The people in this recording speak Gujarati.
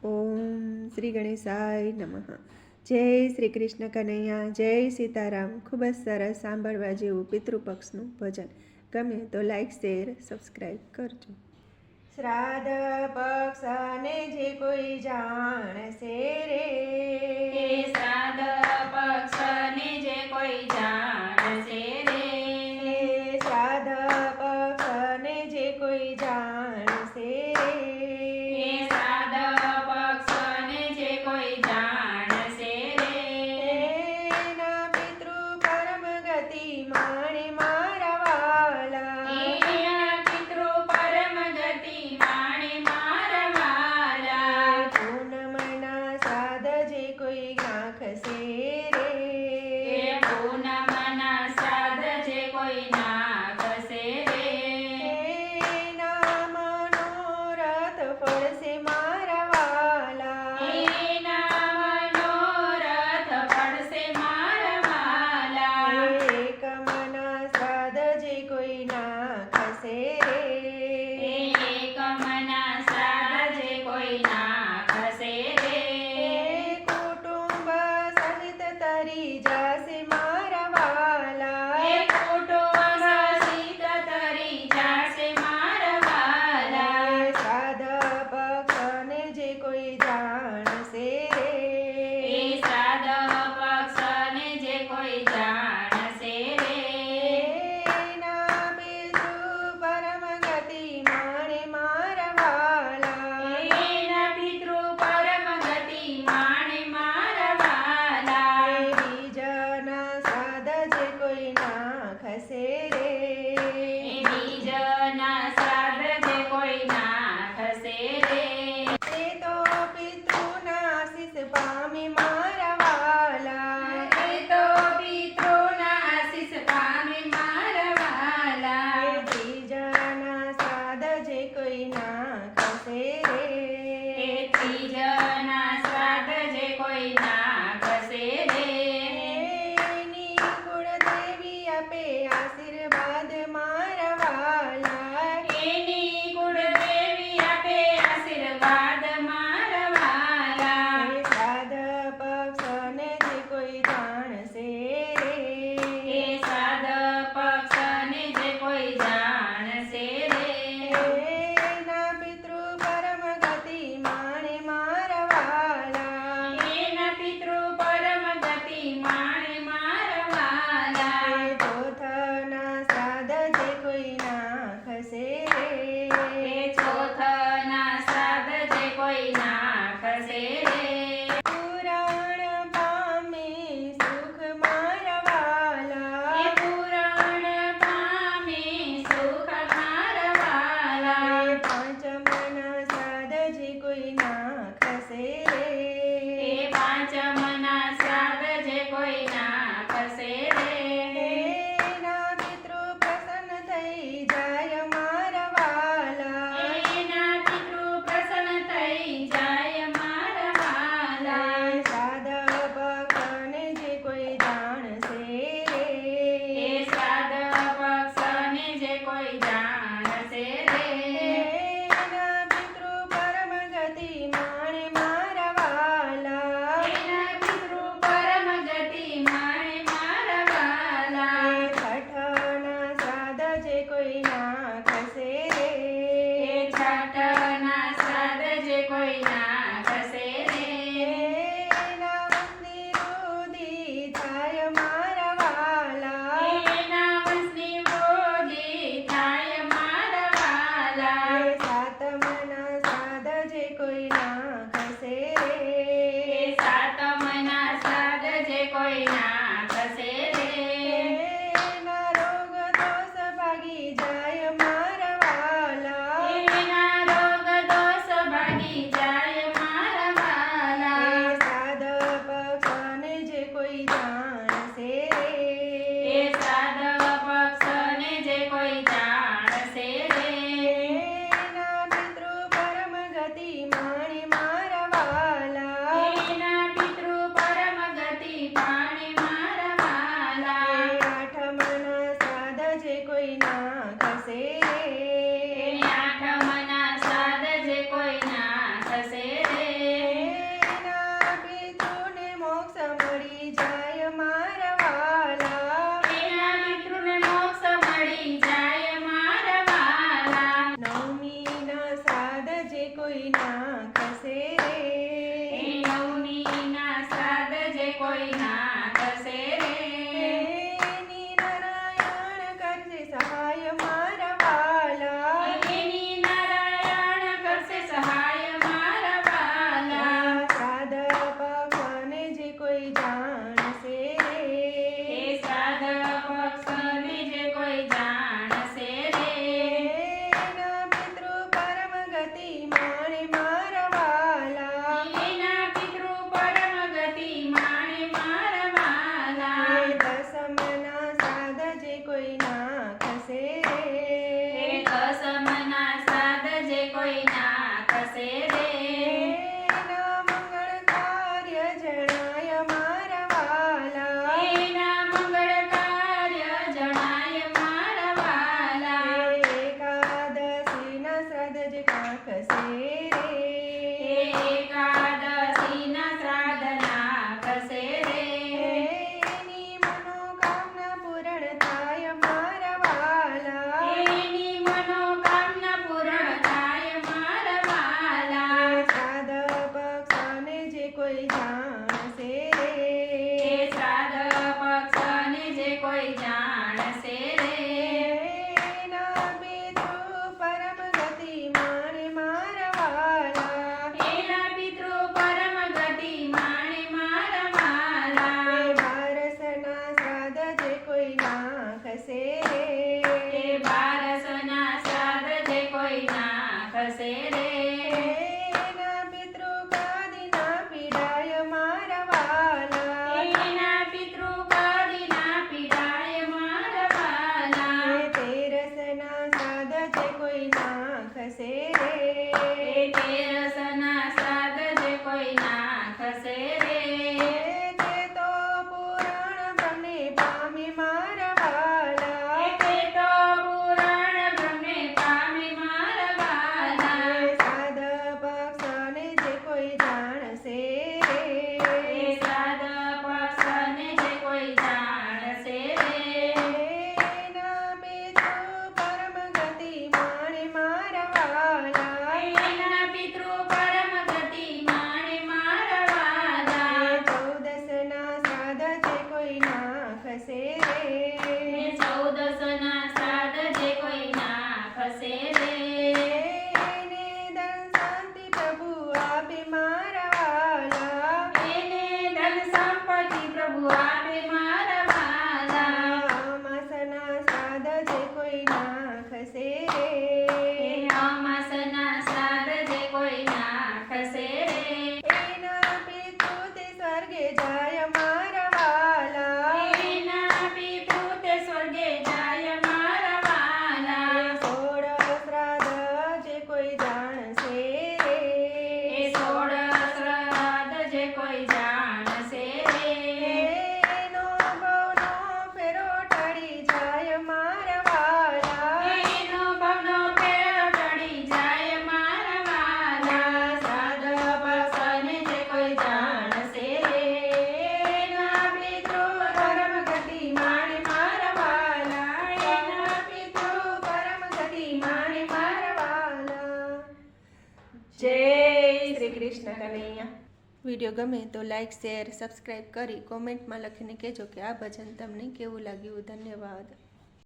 ઓમ શ્રી ગણેશાય નમઃ. જય શ્રી કૃષ્ણ કનૈયા, જય સીતારામ. ખૂબ જ સરસ સાંભળવા જેવું પિતૃપક્ષનું ભજન. ગમે તો લાઈક, શેર, સબસ્ક્રાઈબ કરજો. શ્રાદ્ધ પક્ષને જે કોઈ જાણશે રે, શ્રાદ્ધ પક્ષને જે કોઈ જાણશે રે, શ્રાદ્ધ પક્ષને જે કોઈ જાણશે રે, શ્રાદ્ધ પક્ષને જે કોઈ જાણશે રે, એના પિતૃ પરમ ગતિ માણે મારા વાલા, એના પિતૃ પરમ ગતિ માણે મારા વાલા, પૂનમના શ્રાદ્ધ જે કોઈ નાખશે રે, પૂનમના શ્રાદ્ધ જે કોઈ નાખશે રે, એના મનોરથ ફળશે મારા વાલા, એના મનોરથ પડશે મારા વાલા, એકમના શ્રાદ્ધ જે કોઈ નાખશે રે, એકમના શ્રાદ્ધ જે કોઈ નાખશે રે, કુટુંબ સહિત તરી જાશે મારા વાલા, એ કુટુંબ સહિત તરી જાશે મારા વાલા, શ્રાદ્ધ પક્ષને જે કોઈ જાણશે રે, એ શ્રાદ્ધ પક્ષને જે કોઈ જાણશે રે, એના પિતૃ પરમ ગતિ માણે મારા વાલા, એના પિતૃ પરમ ગતિ માણે મારા વાલા, બીજના શ્રાદ્ધ જે કોઈ નાખશે રે, એ બીજના શ્રાદ્ધ જે કોઈ નાખશે રે, તે તો પિતૃના આશીષ પામે મારા વાલા, એ તો પિતૃના આશીષ પામે મારા વાલા, ત્રીજાના શ્રાદ્ધ જે કોઈ નાખશે રે, એ ત્રીજના શ્રાદ્ધ જે કોઈ નાખશે રે, એની કુળદેવી આપે આશીર્વાદ મારા વાલા, એની કુળદેવી આપે આશીર્વાદ મારા વાલા, શ્રાદ્ધ પક્ષને જે કોઈ જાણશે રે, એ શ્રાદ્ધ પક્ષને જે કોઈ જાણશે રે, એના પિતૃ પરમ ગતિ માણે મારા વાલા, એના પિતૃ પરમ ગતિ માણે મારા વાલા, ચોથના શ્રાદ્ધ જે કોઈ નાખશે રે, એ ચોથના શ્રાદ્ધ જે કોઈ નાખશે રે, પુરાણ પામે સુખ મારા વાલા, એ પુરાણ પામે સુખ મારા વાલા, પાંચમના શ્રાદ્ધ જે કોઈ નાખશે રે, એ પાંચમના શ્રાદ્ધ જે કોઈ નાખશે રે, એના પિતૃ પ્રસન્ન થઈ જાય મારા વાલા, એના પિતૃ પ્રસન્ન થઈ જાય મારા વાલા, શ્રાદ્ધ પક્ષને જે કોઈ જાણશે રે, એ શ્રાદ્ધ પક્ષને જે કોઈ જાણશે રે, એના પિતૃ પરમ ગતિ માણે મારા વાલા, એના પિતૃ પરમ ગતિ માણે મારા વાલા, છઠના શ્રાદ્ધ જે કોઈ નાખશે રે, એ છઠના શ્રાદ્ધ જે કોઈ નાખશે રે, એના વંશની વૃદ્ધિ થાય મારા વાલા, એના વંશની વૃદ્ધિ થાય મારા વાલા, સાતમના શ્રાદ્ધ જે કોઈ નાખશે રે, એ સાતમના શ્રાદ્ધ જે કોઈ નાખશે રે, એના રોગ દોષ ભાગી જાય મારા કૃષ્ણ કનૈયા. વિડીયો ગમે તો લાઈક શેર સબસ્ક્રાઈબ કરી કોમેન્ટમાં લખીને કહેજો કે આ ભજન તમને કેવું લાગ્યું. ધન્યવાદ.